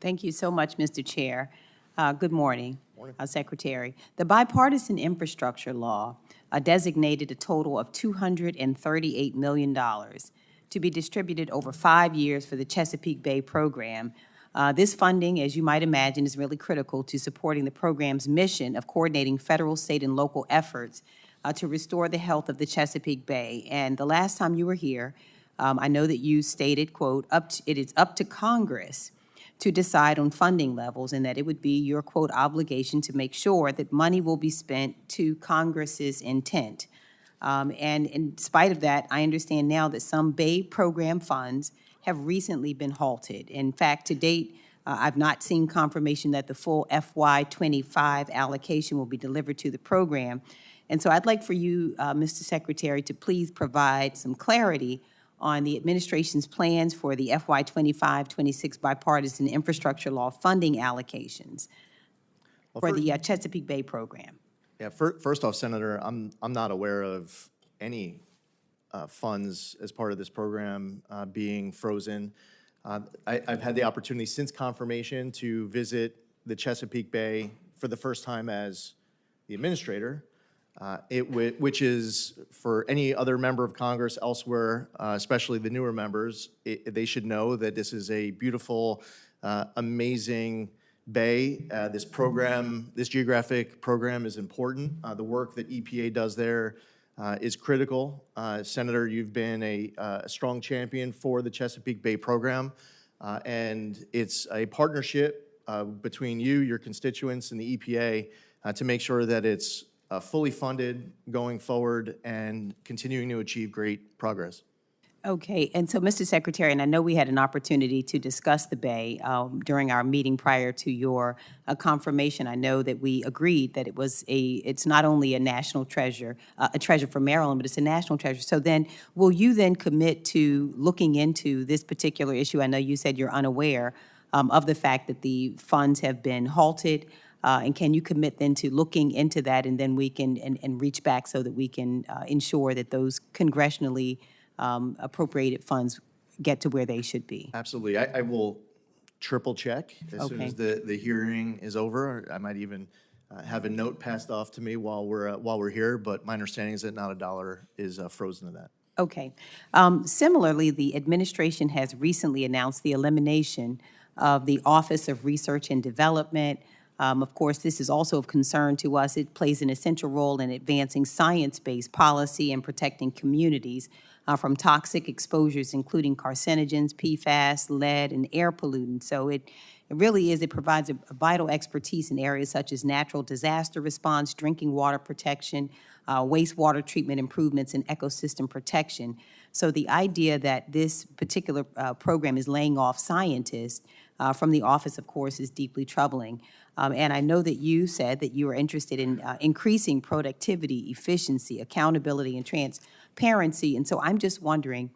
Thank you so much, Mr. Chair. Good morning, Secretary. The bipartisan infrastructure law designated a total of $238 million to be distributed over 5 years for the Chesapeake Bay program. This funding, as you might imagine, is really critical to supporting the program's mission of coordinating federal, state, and local efforts to restore the health of the Chesapeake Bay. And the last time you were here, I know that you stated, quote, it is up to Congress to decide on funding levels, and that it would be your, quote, obligation to make sure that money will be spent to Congress's intent. And in spite of that, I understand now that some Bay program funds have recently been halted. In fact, to date, I've not seen confirmation that the full FY25 allocation will be delivered to the program. And so I'd like for you, Mr. Secretary, to please provide some clarity on the administration's plans for the FY25-26 bipartisan infrastructure law funding allocations for the Chesapeake Bay program. Yeah, first off, Senator, I'm not aware of any funds as part of this program being frozen. I've had the opportunity since confirmation to visit the Chesapeake Bay for the first time as the administrator, which is, for any other member of Congress elsewhere, especially the newer members, they should know that this is a beautiful, amazing bay. This program, this geographic program, is important. The work that EPA does there is critical. Senator, you've been a strong champion for the Chesapeake Bay program, and it's a partnership between you, your constituents, and the EPA to make sure that it's fully funded going forward and continuing to achieve great progress. Okay, and so, Mr. Secretary, and I know we had an opportunity to discuss the Bay during our meeting prior to your confirmation. I know that we agreed that it's not only a national treasure, a treasure for Maryland, but it's a national treasure. So then, will you then commit to looking into this particular issue? I know you said you're unaware of the fact that the funds have been halted. And can you commit then to looking into that, and then we can and reach back so that we can ensure that those congressionally appropriated funds get to where they should be? Absolutely. I will triple check as soon as the hearing is over. I might even have a note passed off to me while we're here, but my understanding is that not a dollar is frozen to that. Okay. Similarly, the administration has recently announced the elimination of the Office of Research and Development. Of course, this is also of concern to us. It plays an essential role in advancing science-based policy and protecting communities from toxic exposures, including carcinogens, PFAS, lead, and air pollutants. So it really is, it provides a vital expertise in areas such as natural disaster response, drinking water protection, wastewater treatment improvements, and ecosystem protection. So the idea that this particular program is laying off scientists from the office, of course, is deeply troubling. And I know that you said that you are interested in increasing productivity, efficiency, accountability, and transparency. And so I'm just wondering,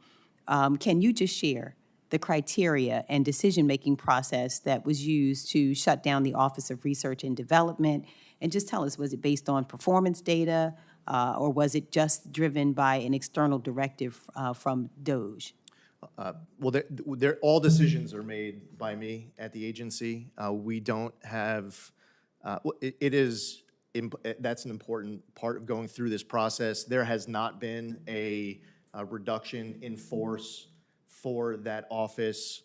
can you just share the criteria and decision-making process that was used to shut down the Office of Research and Development? And just tell us, was it based on performance data, or was it just driven by an external directive from DOGE? Well, all decisions are made by me at the agency. We don't have, that's an important part of going through this process. There has not been a reduction in force for that office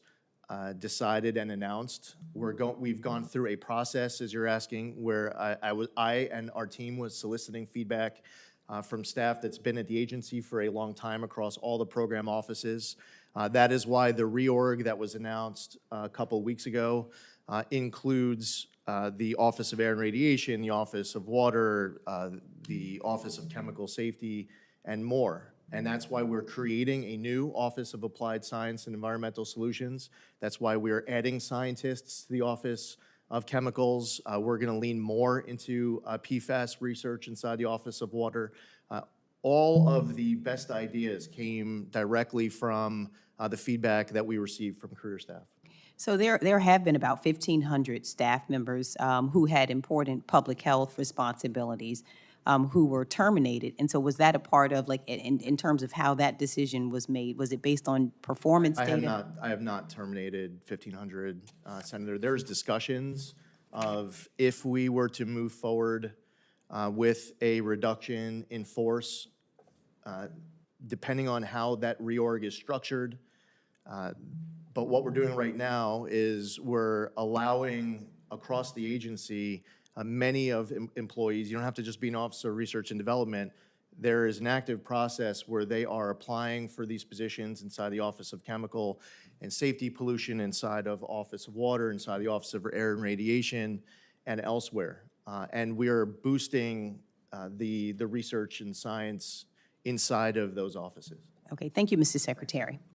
decided and announced. We've gone through a process, as you're asking, where I and our team was soliciting feedback from staff that's been at the agency for a long time across all the program offices. That is why the reorg that was announced a couple weeks ago includes the Office of Air and Radiation, the Office of Water, the Office of Chemical Safety, and more. And that's why we're creating a new Office of Applied Science and Environmental Solutions. That's why we're adding scientists to the Office of Chemicals. We're going to lean more into PFAS research inside the Office of Water. All of the best ideas came directly from the feedback that we received from career staff. So there have been about 1,500 staff members who had important public health responsibilities. who were terminated. And so was that a part of, like, in terms of how that decision was made? Was it based on performance data? I have not terminated 1,500, Senator. There's discussions of if we were to move forward with a reduction in force, depending on how that reorg is structured. But what we're doing right now is we're allowing across the agency many of employees, you don't have to just be an officer of research and development, there is an active process where they are applying for these positions inside the Office of Chemical and Safety Pollution, inside of Office of Water, inside the Office of Air and Radiation, and elsewhere. And we are boosting the research and science inside of those offices. Okay, thank you, Mr. Secretary.